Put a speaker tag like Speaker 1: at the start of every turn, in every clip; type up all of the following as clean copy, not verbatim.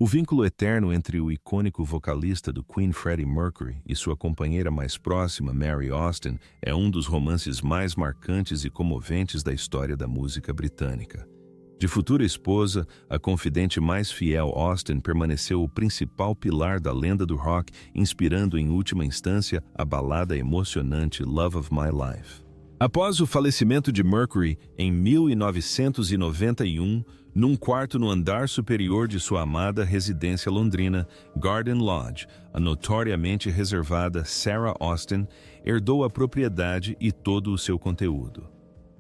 Speaker 1: O vínculo eterno entre o icônico vocalista do Queen Freddie Mercury e sua companheira mais próxima, Mary Austin, é um dos romances mais marcantes e comoventes da história da música britânica. De futura esposa, a confidente mais fiel Austin permaneceu o principal pilar da lenda do rock, inspirando em última instância a balada emocionante Love of My Life. Após o falecimento de Mercury, em 1991, num quarto no andar superior de sua amada residência londrina, Garden Lodge, a notoriamente reservada Sarah Austin herdou a propriedade e todo o seu conteúdo.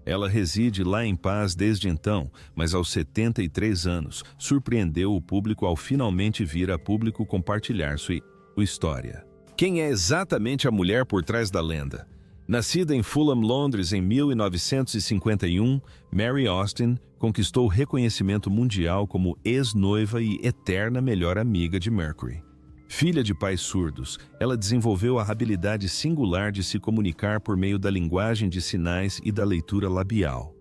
Speaker 1: Ela reside lá em paz desde então, mas aos 73 anos, surpreendeu o público ao finalmente vir a público compartilhar sua história. Quem é exatamente a mulher por trás da lenda? Nascida em Fulham, Londres, em 1951, Mary Austin conquistou reconhecimento mundial como ex-noiva e eterna melhor amiga de Mercury. Filha de pais surdos, ela desenvolveu a habilidade singular de se comunicar por meio da linguagem de sinais e da leitura labial.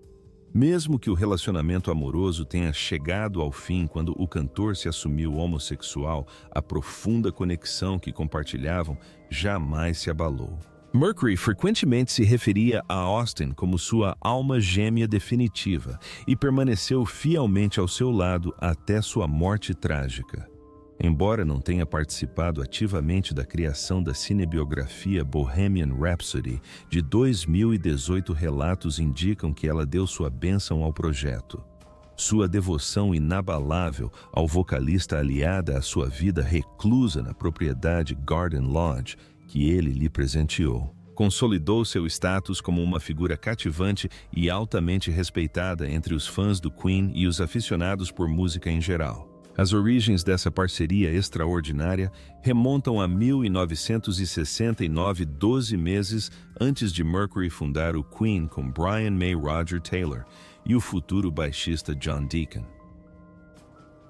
Speaker 1: Mesmo que o relacionamento amoroso tenha chegado ao fim quando o cantor se assumiu homossexual, a profunda conexão que compartilhavam jamais se abalou. Mercury frequentemente se referia a Austin como sua alma gêmea definitiva e permaneceu fielmente ao seu lado até sua morte trágica. Embora não tenha participado ativamente da criação da cinebiografia Bohemian Rhapsody, de 2018 relatos indicam que ela deu sua bênção ao projeto. Sua devoção inabalável ao vocalista aliada à sua vida reclusa na propriedade Garden Lodge, que ele lhe presenteou, consolidou seu status como uma figura cativante e altamente respeitada entre os fãs do Queen e os aficionados por música em geral. As origens dessa parceria extraordinária remontam a 1969, 12 meses antes de Mercury fundar o Queen com Brian May Roger Taylor e o futuro baixista John Deacon.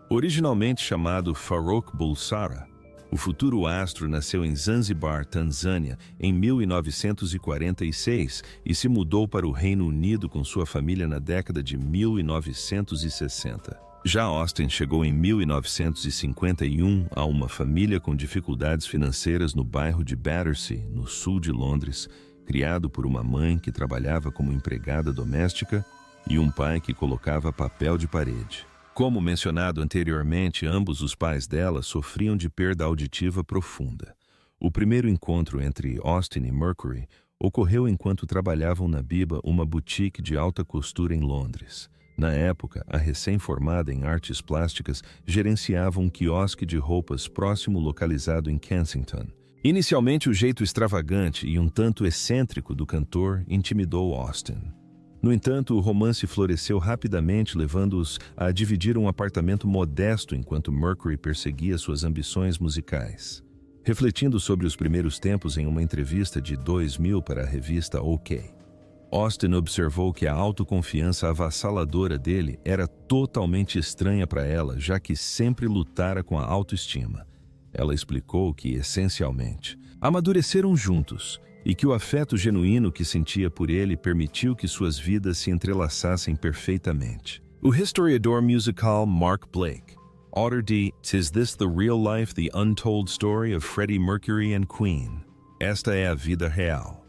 Speaker 1: Originalmente chamado Farouk Bulsara, o futuro astro nasceu em Zanzibar, Tanzânia, em 1946 e se mudou para o Reino Unido com sua família na década de 1960. Já Austin chegou em 1951 a uma família com dificuldades financeiras no bairro de Battersea, no sul de Londres, criado por uma mãe que trabalhava como empregada doméstica e um pai que colocava papel de parede. Como mencionado anteriormente, ambos os pais dela sofriam de perda auditiva profunda. O primeiro encontro entre Austin e Mercury ocorreu enquanto trabalhavam na Biba, uma boutique de alta costura em Londres. Na época, a recém-formada em artes plásticas gerenciava um quiosque de roupas próximo localizado em Kensington. Inicialmente, o jeito extravagante e um tanto excêntrico do cantor intimidou Austin. No entanto, o romance floresceu rapidamente, levando-os a dividir um apartamento modesto enquanto Mercury perseguia suas ambições musicais. Refletindo sobre os primeiros tempos em uma entrevista de 2000 para a revista OK, Austin observou que a autoconfiança avassaladora dele era totalmente estranha para ela, já que sempre lutara com a autoestima. Ela explicou que, essencialmente, amadureceram juntos e que o afeto genuíno que sentia por ele permitiu que suas vidas se entrelaçassem perfeitamente. O historiador musical Mark Blake, autor de "Is This the Real Life? The Untold Story of Freddie Mercury and Queen?" Esta é a vida real.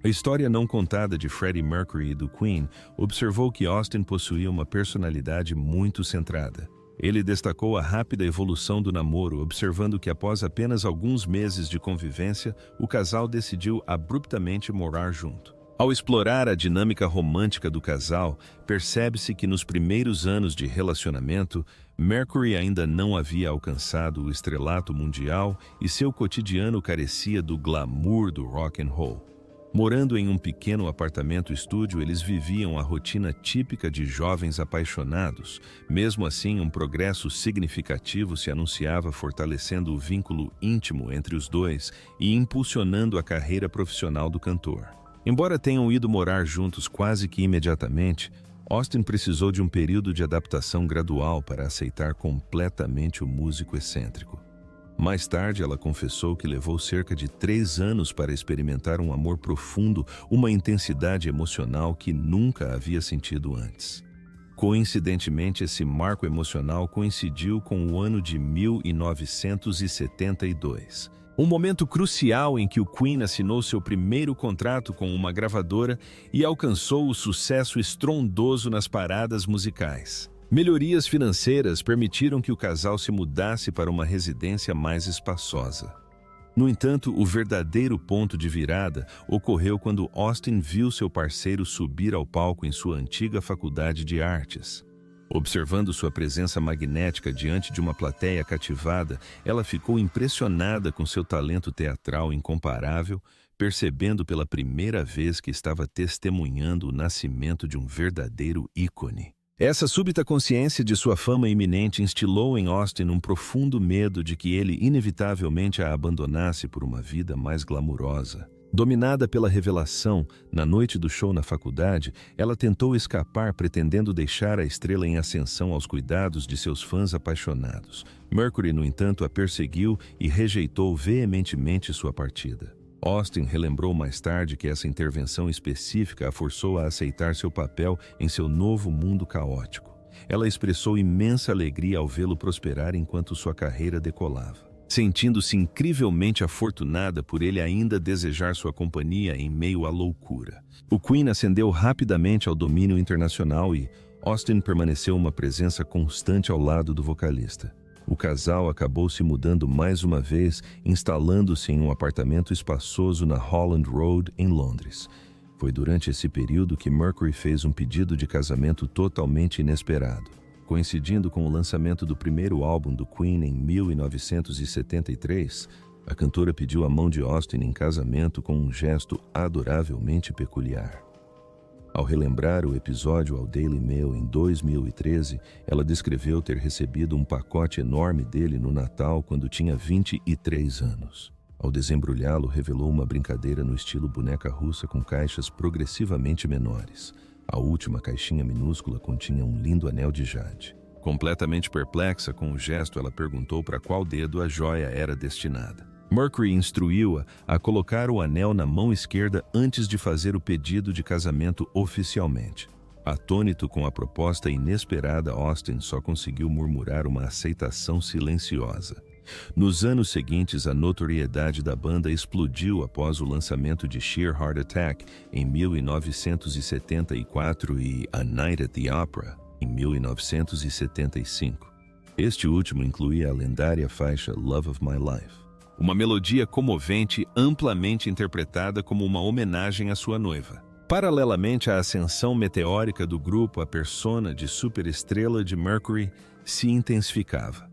Speaker 1: A história não contada de Freddie Mercury e do Queen observou que Austin possuía uma personalidade muito centrada. Ele destacou a rápida evolução do namoro, observando que após apenas alguns meses de convivência, o casal decidiu abruptamente morar junto. Ao explorar a dinâmica romântica do casal, percebe-se que nos primeiros anos de relacionamento, Mercury ainda não havia alcançado o estrelato mundial e seu cotidiano carecia do glamour do rock and roll. Morando em um pequeno apartamento-estúdio, eles viviam a rotina típica de jovens apaixonados. Mesmo assim, um progresso significativo se anunciava, fortalecendo o vínculo íntimo entre os dois e impulsionando a carreira profissional do cantor. Embora tenham ido morar juntos quase que imediatamente, Austin precisou de um período de adaptação gradual para aceitar completamente o músico excêntrico. Mais tarde, ela confessou que levou cerca de 3 anos para experimentar um amor profundo, uma intensidade emocional que nunca havia sentido antes. Coincidentemente, esse marco emocional coincidiu com o ano de 1972. Um momento crucial em que o Queen assinou seu primeiro contrato com uma gravadora e alcançou o sucesso estrondoso nas paradas musicais. Melhorias financeiras permitiram que o casal se mudasse para uma residência mais espaçosa. No entanto, o verdadeiro ponto de virada ocorreu quando Austin viu seu parceiro subir ao palco em sua antiga faculdade de artes. Observando sua presença magnética diante de uma plateia cativada, ela ficou impressionada com seu talento teatral incomparável, percebendo pela primeira vez que estava testemunhando o nascimento de um verdadeiro ícone. Essa súbita consciência de sua fama iminente instilou em Austin um profundo medo de que ele inevitavelmente a abandonasse por uma vida mais glamurosa. Dominada pela revelação, na noite do show na faculdade, ela tentou escapar pretendendo deixar a estrela em ascensão aos cuidados de seus fãs apaixonados. Mercury, no entanto, a perseguiu e rejeitou veementemente sua partida. Austin relembrou mais tarde que essa intervenção específica a forçou a aceitar seu papel em seu novo mundo caótico. Ela expressou imensa alegria ao vê-lo prosperar enquanto sua carreira decolava, sentindo-se incrivelmente afortunada por ele ainda desejar sua companhia em meio à loucura. O Queen ascendeu rapidamente ao domínio internacional e Austin permaneceu uma presença constante ao lado do vocalista. O casal acabou se mudando mais uma vez, instalando-se em um apartamento espaçoso na Holland Road, em Londres. Foi durante esse período que Mercury fez um pedido de casamento totalmente inesperado. Coincidindo com o lançamento do primeiro álbum do Queen em 1973, a cantora pediu a mão de Austin em casamento com um gesto adoravelmente peculiar. Ao relembrar o episódio ao Daily Mail em 2013, ela descreveu ter recebido um pacote enorme dele no Natal quando tinha 23 anos. Ao desembrulhá-lo, revelou uma brincadeira no estilo boneca russa com caixas progressivamente menores. A última caixinha minúscula continha um lindo anel de jade. Completamente perplexa com o gesto, ela perguntou para qual dedo a joia era destinada. Mercury instruiu-a a colocar o anel na mão esquerda antes de fazer o pedido de casamento oficialmente. Atônito com a proposta inesperada, Austin só conseguiu murmurar uma aceitação silenciosa. Nos anos seguintes, a notoriedade da banda explodiu após o lançamento de Sheer Heart Attack em 1974 e A Night at the Opera em 1975. Este último incluía a lendária faixa Love of My Life, uma melodia comovente amplamente interpretada como uma homenagem à sua noiva. Paralelamente à ascensão meteórica do grupo, a persona de superestrela de Mercury se intensificava.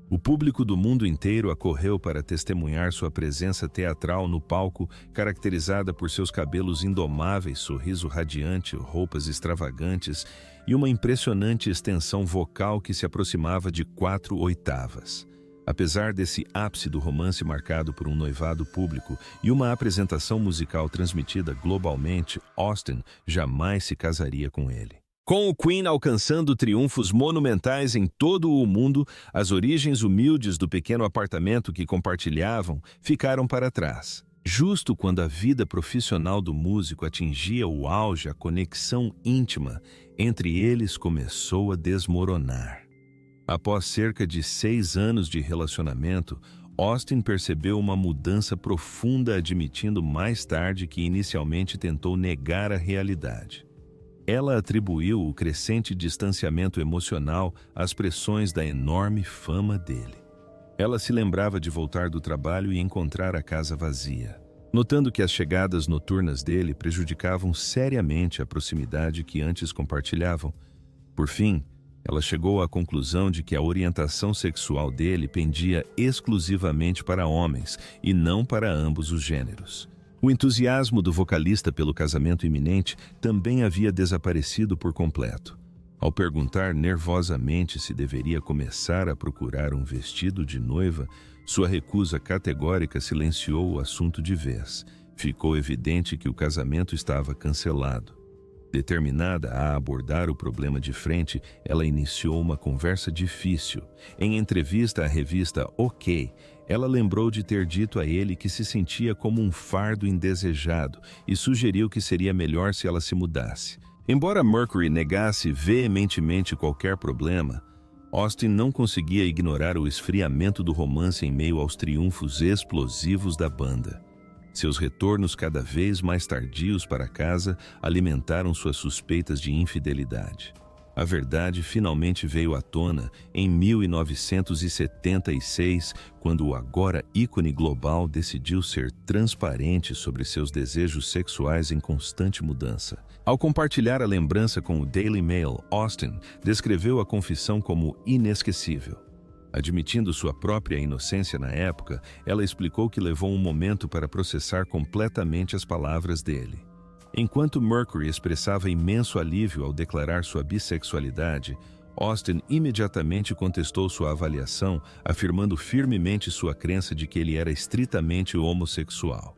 Speaker 1: O público do mundo inteiro acorreu para testemunhar sua presença teatral no palco, caracterizada por seus cabelos indomáveis, sorriso radiante, roupas extravagantes e uma impressionante extensão vocal que se aproximava de 4 oitavas. Apesar desse ápice do romance marcado por um noivado público e uma apresentação musical transmitida globalmente, Austin jamais se casaria com ele. Com o Queen alcançando triunfos monumentais em todo o mundo, as origens humildes do pequeno apartamento que compartilhavam ficaram para trás. Justo quando a vida profissional do músico atingia o auge, a conexão íntima entre eles começou a desmoronar. Após cerca de 6 anos de relacionamento, Austin percebeu uma mudança profunda, admitindo mais tarde que inicialmente tentou negar a realidade. Ela atribuiu o crescente distanciamento emocional às pressões da enorme fama dele. Ela se lembrava de voltar do trabalho e encontrar a casa vazia, notando que as chegadas noturnas dele prejudicavam seriamente a proximidade que antes compartilhavam. Por fim, ela chegou à conclusão de que a orientação sexual dele pendia exclusivamente para homens e não para ambos os gêneros. O entusiasmo do vocalista pelo casamento iminente também havia desaparecido por completo. Ao perguntar nervosamente se deveria começar a procurar um vestido de noiva, sua recusa categórica silenciou o assunto de vez. Ficou evidente que o casamento estava cancelado. Determinada a abordar o problema de frente, ela iniciou uma conversa difícil. Em entrevista à revista OK, ela lembrou de ter dito a ele que se sentia como um fardo indesejado e sugeriu que seria melhor se ela se mudasse. Embora Mercury negasse veementemente qualquer problema, Austin não conseguia ignorar o esfriamento do romance em meio aos triunfos explosivos da banda. Seus retornos cada vez mais tardios para casa alimentaram suas suspeitas de infidelidade. A verdade finalmente veio à tona em 1976, quando o agora ícone global decidiu ser transparente sobre seus desejos sexuais em constante mudança. Ao compartilhar a lembrança com o Daily Mail, Austin descreveu a confissão como inesquecível. Admitindo sua própria inocência na época, ela explicou que levou um momento para processar completamente as palavras dele. Enquanto Mercury expressava imenso alívio ao declarar sua bissexualidade, Austin imediatamente contestou sua avaliação, afirmando firmemente sua crença de que ele era estritamente homossexual.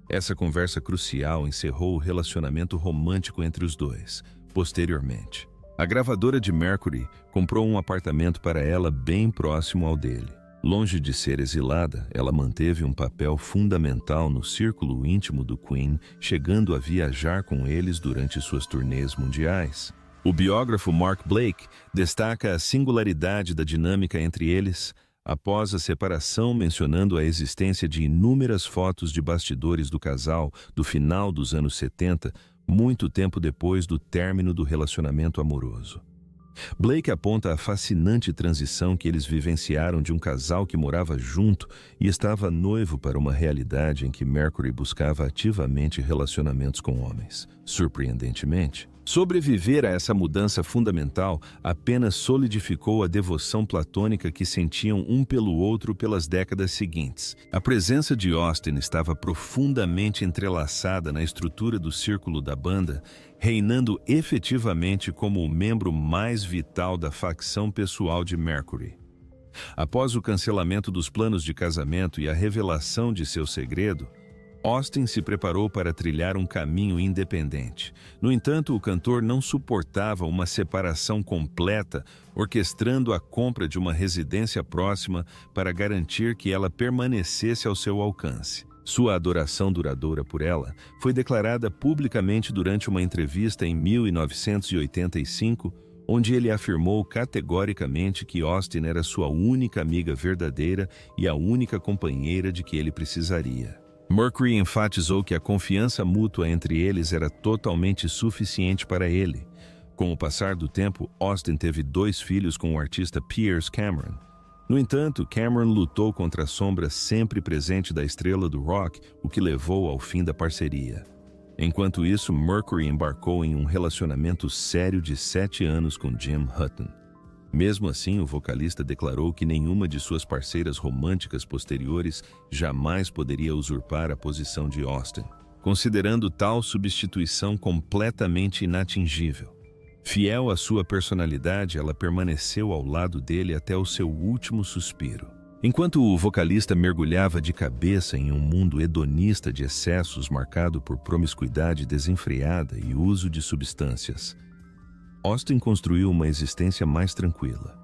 Speaker 1: Essa conversa crucial encerrou o relacionamento romântico entre os dois. Posteriormente, a gravadora de Mercury comprou um apartamento para ela bem próximo ao dele. Longe de ser exilada, ela manteve um papel fundamental no círculo íntimo do Queen, chegando a viajar com eles durante suas turnês mundiais. O biógrafo Mark Blake destaca a singularidade da dinâmica entre eles, após a separação, mencionando a existência de inúmeras fotos de bastidores do casal do final dos anos 70, muito tempo depois do término do relacionamento amoroso. Blake aponta a fascinante transição que eles vivenciaram de um casal que morava junto e estava noivo para uma realidade em que Mercury buscava ativamente relacionamentos com homens. Surpreendentemente, sobreviver a essa mudança fundamental apenas solidificou a devoção platônica que sentiam um pelo outro pelas décadas seguintes. A presença de Austin estava profundamente entrelaçada na estrutura do círculo da banda, reinando efetivamente como o membro mais vital da facção pessoal de Mercury. Após o cancelamento dos planos de casamento e a revelação de seu segredo, Austin se preparou para trilhar um caminho independente. No entanto, o cantor não suportava uma separação completa, orquestrando a compra de uma residência próxima para garantir que ela permanecesse ao seu alcance. Sua adoração duradoura por ela foi declarada publicamente durante uma entrevista em 1985, onde ele afirmou categoricamente que Austin era sua única amiga verdadeira e a única companheira de que ele precisaria. Mercury enfatizou que a confiança mútua entre eles era totalmente suficiente para ele. Com o passar do tempo, Austin teve 2 filhos com o artista Piers Cameron. No entanto, Cameron lutou contra a sombra sempre presente da estrela do rock, o que levou ao fim da parceria. Enquanto isso, Mercury embarcou em um relacionamento sério de 7 anos com Jim Hutton. Mesmo assim, o vocalista declarou que nenhuma de suas parceiras românticas posteriores jamais poderia usurpar a posição de Austin, considerando tal substituição completamente inatingível. Fiel à sua personalidade, ela permaneceu ao lado dele até o seu último suspiro. Enquanto o vocalista mergulhava de cabeça em um mundo hedonista de excessos marcado por promiscuidade desenfreada e uso de substâncias, Austin construiu uma existência mais tranquila.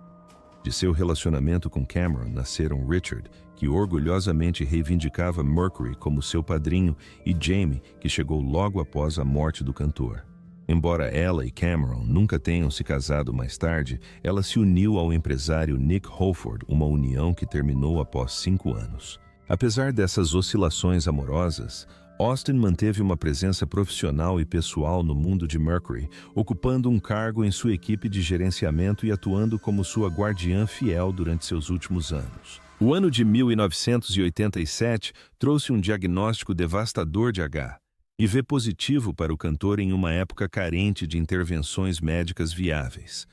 Speaker 1: De seu relacionamento com Cameron nasceram Richard, que orgulhosamente reivindicava Mercury como seu padrinho, e Jamie, que chegou logo após a morte do cantor. Embora ela e Cameron nunca tenham se casado mais tarde, ela se uniu ao empresário Nick Holford, uma união que terminou após 5 anos. Apesar dessas oscilações amorosas, Austin manteve uma presença profissional e pessoal no mundo de Mercury, ocupando um cargo em sua equipe de gerenciamento e atuando como sua guardiã fiel durante seus últimos anos. O ano de 1987 trouxe um diagnóstico devastador de HIV positivo para o cantor em uma época carente de intervenções médicas viáveis.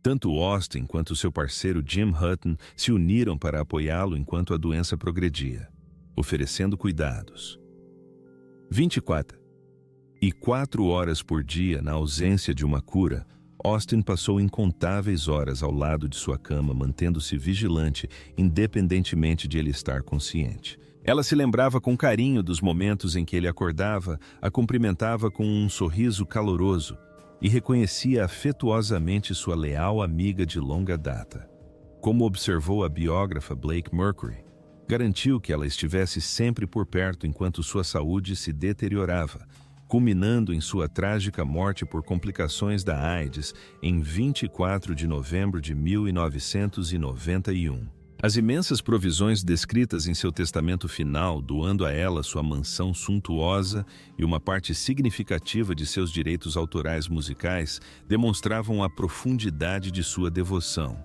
Speaker 1: Tanto Austin quanto seu parceiro Jim Hutton se uniram para apoiá-lo enquanto a doença progredia, oferecendo cuidados 24 horas por dia na ausência de uma cura. Austin passou incontáveis horas ao lado de sua cama, mantendo-se vigilante, independentemente de ele estar consciente. Ela se lembrava com carinho dos momentos em que ele acordava, a cumprimentava com um sorriso caloroso e reconhecia afetuosamente sua leal amiga de longa data. Como observou a biógrafa Blake Mercury, garantiu que ela estivesse sempre por perto enquanto sua saúde se deteriorava, culminando em sua trágica morte por complicações da AIDS em 24 de novembro de 1991. As imensas provisões descritas em seu testamento final, doando a ela sua mansão suntuosa e uma parte significativa de seus direitos autorais musicais, demonstravam a profundidade de sua devoção.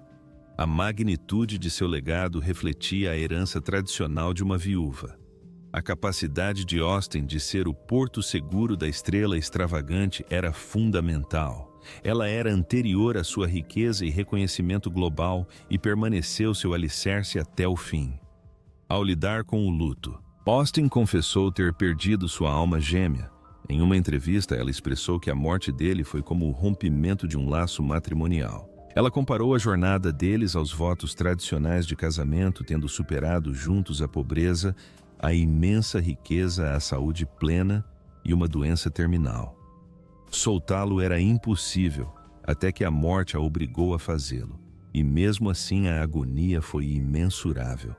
Speaker 1: A magnitude de seu legado refletia a herança tradicional de uma viúva. A capacidade de Austin de ser o porto seguro da estrela extravagante era fundamental. Ela era anterior à sua riqueza e reconhecimento global e permaneceu seu alicerce até o fim. Ao lidar com o luto, Austin confessou ter perdido sua alma gêmea. Em uma entrevista, ela expressou que a morte dele foi como o rompimento de um laço matrimonial. Ela comparou a jornada deles aos votos tradicionais de casamento, tendo superado juntos a pobreza, a imensa riqueza, a saúde plena e uma doença terminal. Soltá-lo era impossível, até que a morte a obrigou a fazê-lo, e mesmo assim a agonia foi imensurável.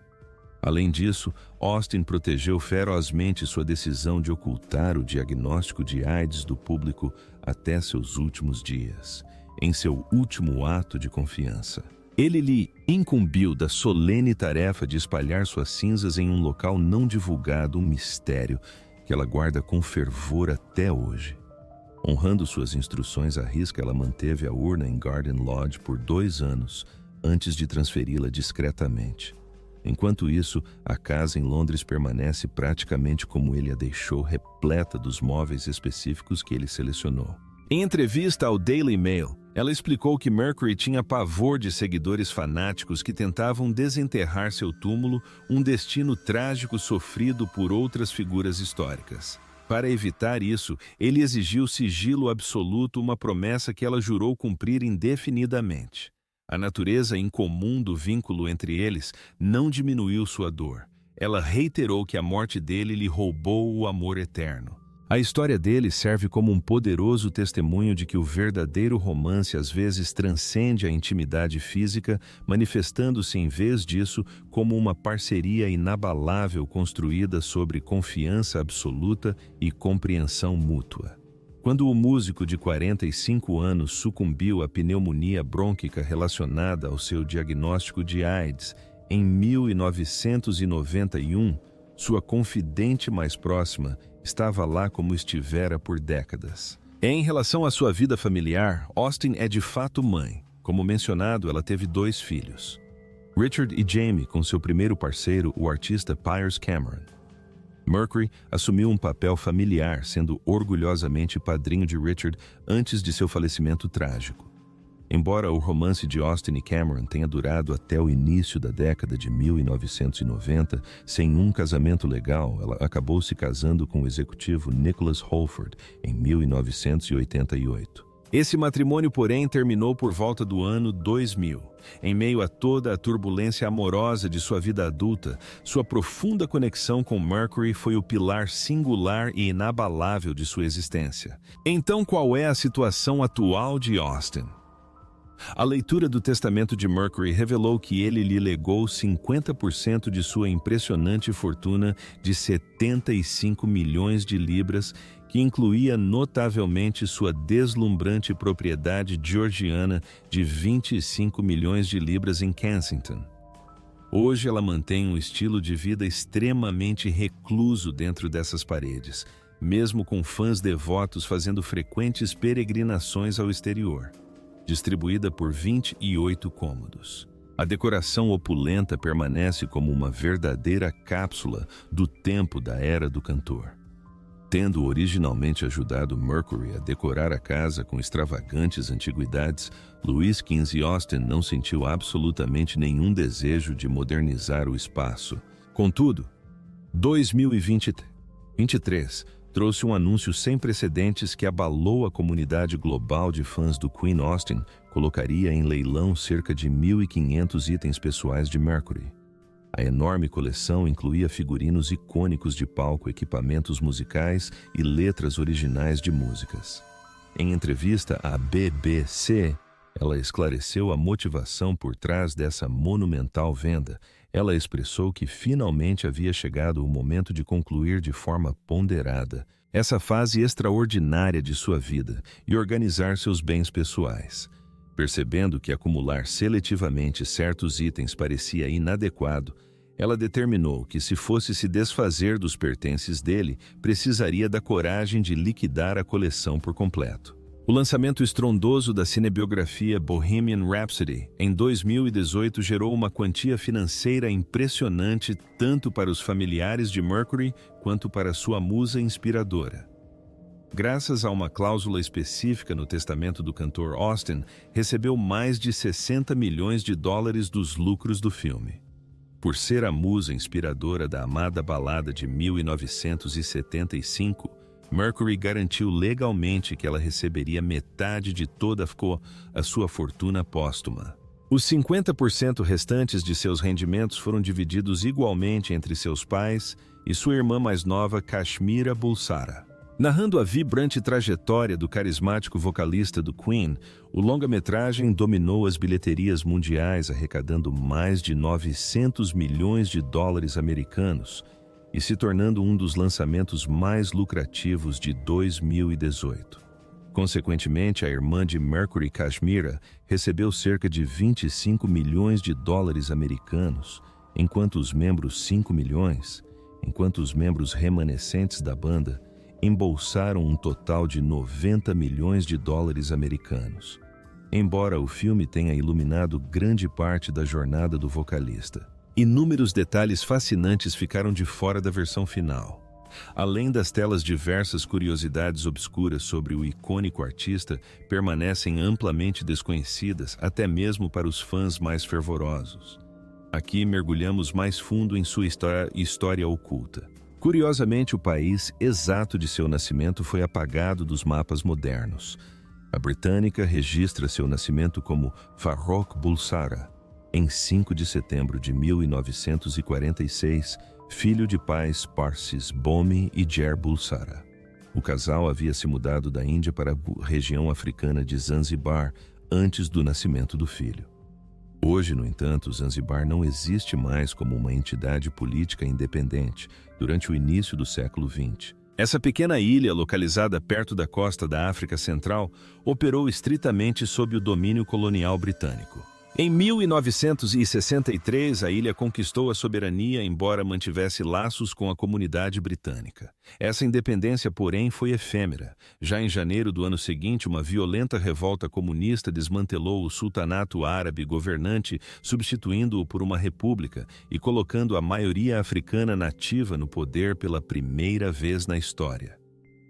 Speaker 1: Além disso, Austin protegeu ferozmente sua decisão de ocultar o diagnóstico de AIDS do público até seus últimos dias, em seu último ato de confiança. Ele lhe incumbiu da solene tarefa de espalhar suas cinzas em um local não divulgado, um mistério que ela guarda com fervor até hoje. Honrando suas instruções à risca, ela manteve a urna em Garden Lodge por 2 anos, antes de transferi-la discretamente. Enquanto isso, a casa em Londres permanece praticamente como ele a deixou, repleta dos móveis específicos que ele selecionou. Em entrevista ao Daily Mail, ela explicou que Mercury tinha pavor de seguidores fanáticos que tentavam desenterrar seu túmulo, um destino trágico sofrido por outras figuras históricas. Para evitar isso, ele exigiu sigilo absoluto, uma promessa que ela jurou cumprir indefinidamente. A natureza incomum do vínculo entre eles não diminuiu sua dor. Ela reiterou que a morte dele lhe roubou o amor eterno. A história dele serve como um poderoso testemunho de que o verdadeiro romance às vezes transcende a intimidade física, manifestando-se em vez disso como uma parceria inabalável construída sobre confiança absoluta e compreensão mútua. Quando o músico de 45 anos sucumbiu à pneumonia brônquica relacionada ao seu diagnóstico de AIDS em 1991, sua confidente mais próxima estava lá como estivera por décadas. Em relação à sua vida familiar, Austin é de fato mãe. Como mencionado, ela teve 2 filhos, Richard e Jamie, com seu primeiro parceiro, o artista Piers Cameron. Mercury assumiu um papel familiar, sendo orgulhosamente padrinho de Richard antes de seu falecimento trágico. Embora o romance de Austin e Cameron tenha durado até o início da década de 1990, sem um casamento legal, ela acabou se casando com o executivo Nicholas Holford em 1988. Esse matrimônio, porém, terminou por volta do ano 2000. Em meio a toda a turbulência amorosa de sua vida adulta, sua profunda conexão com Mercury foi o pilar singular e inabalável de sua existência. Então, qual é a situação atual de Austin? A leitura do testamento de Mercury revelou que ele lhe legou 50% de sua impressionante fortuna de 75 milhões de libras, que incluía notavelmente sua deslumbrante propriedade georgiana de 25 milhões de libras em Kensington. Hoje ela mantém um estilo de vida extremamente recluso dentro dessas paredes, mesmo com fãs devotos fazendo frequentes peregrinações ao exterior. Distribuída por 28 cômodos. A decoração opulenta permanece como uma verdadeira cápsula do tempo da era do cantor. Tendo originalmente ajudado Mercury a decorar a casa com extravagantes antiguidades, Louis XV Austin não sentiu absolutamente nenhum desejo de modernizar o espaço. Contudo, 2023 trouxe um anúncio sem precedentes que abalou a comunidade global de fãs do Queen. Austin colocaria em leilão cerca de 1.500 itens pessoais de Mercury. A enorme coleção incluía figurinos icônicos de palco, equipamentos musicais e letras originais de músicas. Em entrevista à BBC, ela esclareceu a motivação por trás dessa monumental venda, Ela expressou que finalmente havia chegado o momento de concluir de forma ponderada essa fase extraordinária de sua vida e organizar seus bens pessoais. Percebendo que acumular seletivamente certos itens parecia inadequado, ela determinou que, se fosse se desfazer dos pertences dele, precisaria da coragem de liquidar a coleção por completo. O lançamento estrondoso da cinebiografia Bohemian Rhapsody, em 2018, gerou uma quantia financeira impressionante tanto para os familiares de Mercury quanto para sua musa inspiradora. Graças a uma cláusula específica no testamento do cantor, Austin recebeu mais de 60 milhões de dólares dos lucros do filme. Por ser a musa inspiradora da amada balada de 1975, Mercury garantiu legalmente que ela receberia metade de toda a sua fortuna póstuma. Os 50% restantes de seus rendimentos foram divididos igualmente entre seus pais e sua irmã mais nova, Kashmira Bulsara. Narrando a vibrante trajetória do carismático vocalista do Queen, o longa-metragem dominou as bilheterias mundiais, arrecadando mais de 900 milhões de dólares americanos e se tornando um dos lançamentos mais lucrativos de 2018. Consequentemente, a irmã de Mercury, Kashmira, recebeu cerca de 25 milhões de dólares americanos, enquanto os membros remanescentes da banda embolsaram um total de 90 milhões de dólares americanos. Embora o filme tenha iluminado grande parte da jornada do vocalista, inúmeros detalhes fascinantes ficaram de fora da versão final. Além das telas, diversas curiosidades obscuras sobre o icônico artista permanecem amplamente desconhecidas até mesmo para os fãs mais fervorosos. Aqui mergulhamos mais fundo em sua história oculta. Curiosamente, o país exato de seu nascimento foi apagado dos mapas modernos. A britânica registra seu nascimento como Farrokh Bulsara, em 5 de setembro de 1946, filho de pais Parsis Bomi e Jer Bulsara. O casal havia se mudado da Índia para a região africana de Zanzibar antes do nascimento do filho. Hoje, no entanto, Zanzibar não existe mais como uma entidade política independente durante o início do século XX. Essa pequena ilha, localizada perto da costa da África Central, operou estritamente sob o domínio colonial britânico. Em 1963, a ilha conquistou a soberania, embora mantivesse laços com a comunidade britânica. Essa independência, porém, foi efêmera. Já em janeiro do ano seguinte, uma violenta revolta comunista desmantelou o sultanato árabe governante, substituindo-o por uma república e colocando a maioria africana nativa no poder pela primeira vez na história.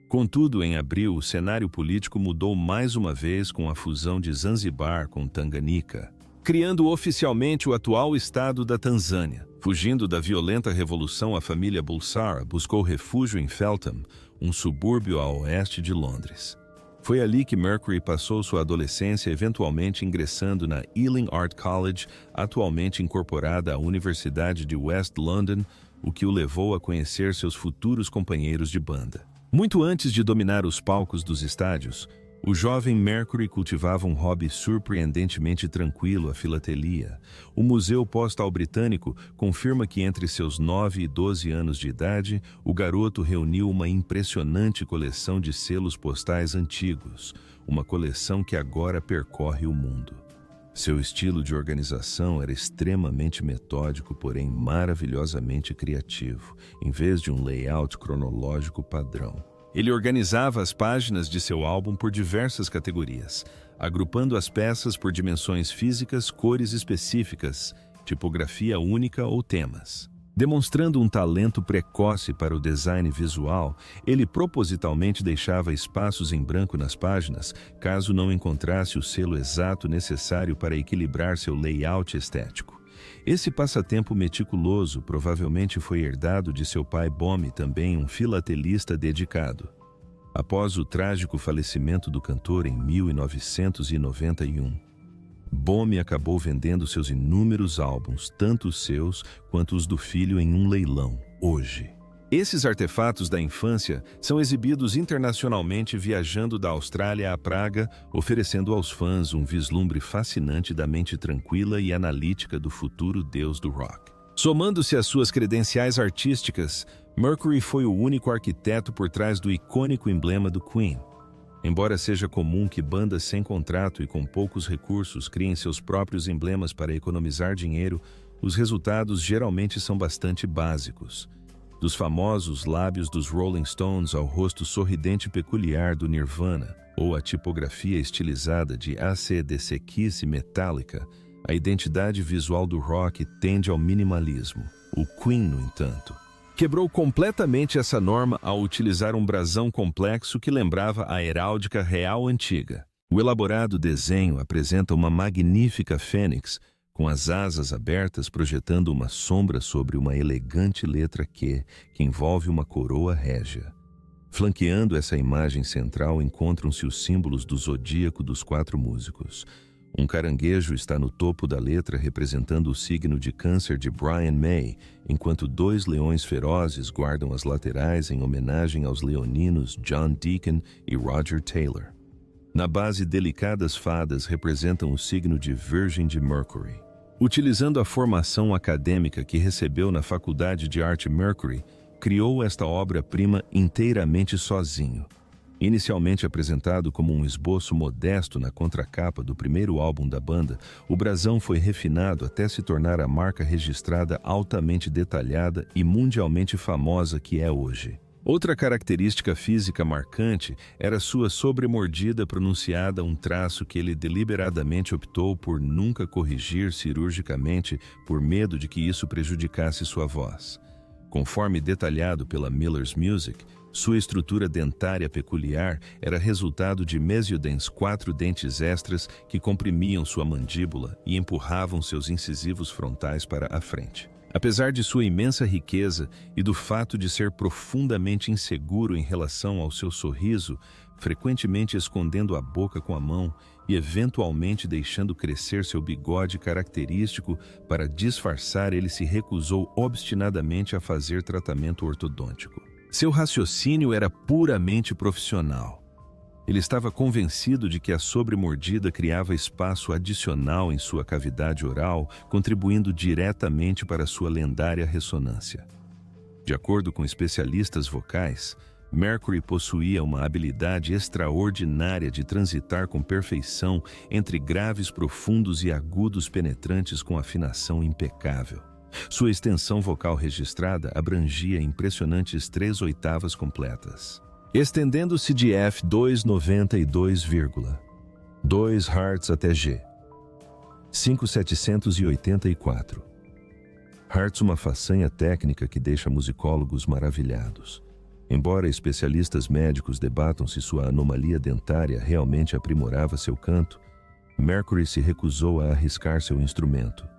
Speaker 1: Contudo, em abril, o cenário político mudou mais uma vez com a fusão de Zanzibar com Tanganyika, criando oficialmente o atual estado da Tanzânia. Fugindo da violenta revolução, a família Bulsara buscou refúgio em Feltham, um subúrbio a oeste de Londres. Foi ali que Mercury passou sua adolescência, eventualmente ingressando na Ealing Art College, atualmente incorporada à Universidade de West London, o que o levou a conhecer seus futuros companheiros de banda. Muito antes de dominar os palcos dos estádios, o jovem Mercury cultivava um hobby surpreendentemente tranquilo, a filatelia. O Museu Postal Britânico confirma que entre seus 9 e 12 anos de idade, o garoto reuniu uma impressionante coleção de selos postais antigos, uma coleção que agora percorre o mundo. Seu estilo de organização era extremamente metódico, porém maravilhosamente criativo, em vez de um layout cronológico padrão. Ele organizava as páginas de seu álbum por diversas categorias, agrupando as peças por dimensões físicas, cores específicas, tipografia única ou temas. Demonstrando um talento precoce para o design visual, ele propositalmente deixava espaços em branco nas páginas, caso não encontrasse o selo exato necessário para equilibrar seu layout estético. Esse passatempo meticuloso provavelmente foi herdado de seu pai Bomi, também um filatelista dedicado. Após o trágico falecimento do cantor em 1991, Bomi acabou vendendo seus inúmeros álbuns, tanto os seus quanto os do filho, em um leilão, hoje. Esses artefatos da infância são exibidos internacionalmente, viajando da Austrália a Praga, oferecendo aos fãs um vislumbre fascinante da mente tranquila e analítica do futuro deus do rock. Somando-se às suas credenciais artísticas, Mercury foi o único arquiteto por trás do icônico emblema do Queen. Embora seja comum que bandas sem contrato e com poucos recursos criem seus próprios emblemas para economizar dinheiro, os resultados geralmente são bastante básicos. Dos famosos lábios dos Rolling Stones ao rosto sorridente peculiar do Nirvana, ou a tipografia estilizada de AC/DC Kiss e Metallica, a identidade visual do rock tende ao minimalismo. O Queen, no entanto, quebrou completamente essa norma ao utilizar um brasão complexo que lembrava a heráldica real antiga. O elaborado desenho apresenta uma magnífica fênix, com as asas abertas projetando uma sombra sobre uma elegante letra Q que envolve uma coroa régia. Flanqueando essa imagem central encontram-se os símbolos do zodíaco dos 4 músicos. Um caranguejo está no topo da letra representando o signo de Câncer de Brian May, enquanto 2 leões ferozes guardam as laterais em homenagem aos leoninos John Deacon e Roger Taylor. Na base, delicadas fadas representam o signo de Virgem de Mercury. Utilizando a formação acadêmica que recebeu na Faculdade de Arte Mercury, criou esta obra-prima inteiramente sozinho. Inicialmente apresentado como um esboço modesto na contracapa do primeiro álbum da banda, o brasão foi refinado até se tornar a marca registrada altamente detalhada e mundialmente famosa que é hoje. Outra característica física marcante era sua sobremordida pronunciada, um traço que ele deliberadamente optou por nunca corrigir cirurgicamente por medo de que isso prejudicasse sua voz. Conforme detalhado pela Miller's Music, sua estrutura dentária peculiar era resultado de Mesiodens 4 dentes extras que comprimiam sua mandíbula e empurravam seus incisivos frontais para a frente. Apesar de sua imensa riqueza e do fato de ser profundamente inseguro em relação ao seu sorriso, frequentemente escondendo a boca com a mão e eventualmente deixando crescer seu bigode característico para disfarçar, ele se recusou obstinadamente a fazer tratamento ortodôntico. Seu raciocínio era puramente profissional. Ele estava convencido de que a sobremordida criava espaço adicional em sua cavidade oral, contribuindo diretamente para sua lendária ressonância. De acordo com especialistas vocais, Mercury possuía uma habilidade extraordinária de transitar com perfeição entre graves profundos e agudos penetrantes com afinação impecável. Sua extensão vocal registrada abrangia impressionantes 3/8 completas, estendendo-se de F292,2 Hz até G. 5.784 Hz, uma façanha técnica que deixa musicólogos maravilhados. Embora especialistas médicos debatam se sua anomalia dentária realmente aprimorava seu canto, Mercury se recusou a arriscar seu instrumento.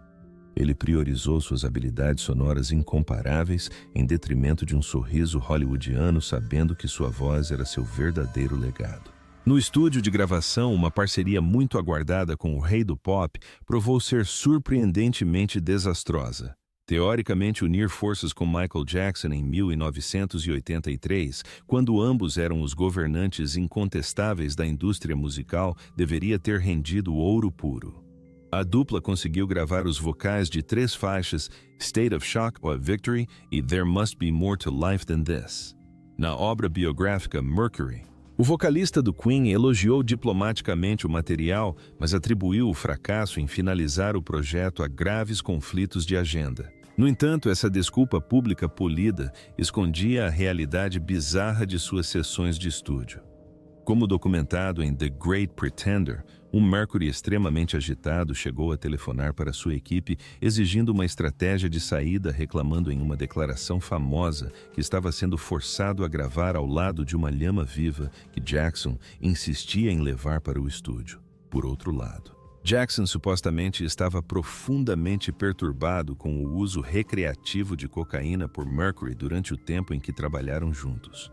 Speaker 1: Ele priorizou suas habilidades sonoras incomparáveis em detrimento de um sorriso hollywoodiano, sabendo que sua voz era seu verdadeiro legado. No estúdio de gravação, uma parceria muito aguardada com o rei do pop provou ser surpreendentemente desastrosa. Teoricamente, unir forças com Michael Jackson em 1983, quando ambos eram os governantes incontestáveis da indústria musical, deveria ter rendido ouro puro. A dupla conseguiu gravar os vocais de 3 faixas, State of Shock, A Victory e There Must Be More to Life Than This, na obra biográfica Mercury. O vocalista do Queen elogiou diplomaticamente o material, mas atribuiu o fracasso em finalizar o projeto a graves conflitos de agenda. No entanto, essa desculpa pública polida escondia a realidade bizarra de suas sessões de estúdio. Como documentado em The Great Pretender, um Mercury extremamente agitado chegou a telefonar para sua equipe exigindo uma estratégia de saída, reclamando em uma declaração famosa que estava sendo forçado a gravar ao lado de uma lhama viva que Jackson insistia em levar para o estúdio. Por outro lado, Jackson supostamente estava profundamente perturbado com o uso recreativo de cocaína por Mercury durante o tempo em que trabalharam juntos.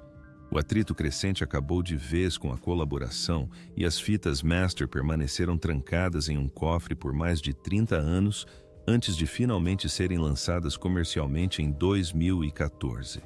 Speaker 1: O atrito crescente acabou de vez com a colaboração e as fitas master permaneceram trancadas em um cofre por mais de 30 anos antes de finalmente serem lançadas comercialmente em 2014.